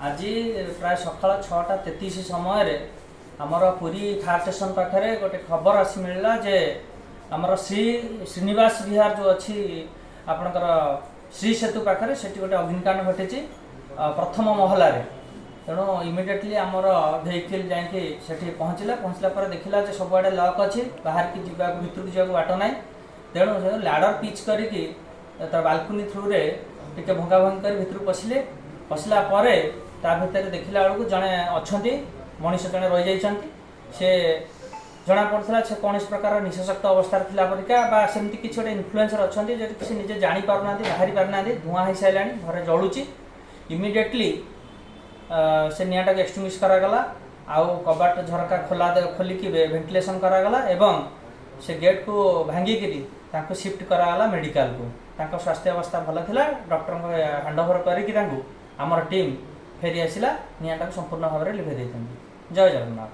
आज प्राय सकाल 6:33 समय आमर पुरी फायर स्टेशन पाखे गोटे खबर आसी मिलला जे आमर श्रीनिवास विहार जो अच्छी आपणकर श्री सेतु पाखे से गोटे अग्निकांड घटी प्रथम महलार तेणु इमिडिएटली आमर भेहिकल जाकि पहुँचला पर देखला सबुआड़े लॉक अच्छी बाहर की भितर की जावाक बाट ना तेणु लाडर पिच करके बालकुनी थ्रु रे टिके भंगा भंगी कर भितर पशिला परे ता भितर देखला बेलू जड़े अच्छा मनीष जड़े रही जाइए से जना पड़ा से कौन प्रकार निशाशक्त अवस्था थिला परिका सेमती किसी गोटे इन्फ्लुएंसर अच्छा जो किसी निजे जानी पारना बाहरी पारना धुआं हो सारा घरे जलुची इमिडिएटली से निआटा एक्सटिंग्विश करागला आउ कबाट झरका खोलिकी वेंटिलेशन करागला एवं से गेट को भांगिकी शिफ्ट करागला मेडिकल को तांको स्वास्थ्य अवस्था भल थिला डॉक्टर हैंडओवर करिकी आमर टीम फेरी आसला निआटा संपूर्ण भाव में लिभे देते। जय जगन्नाथ।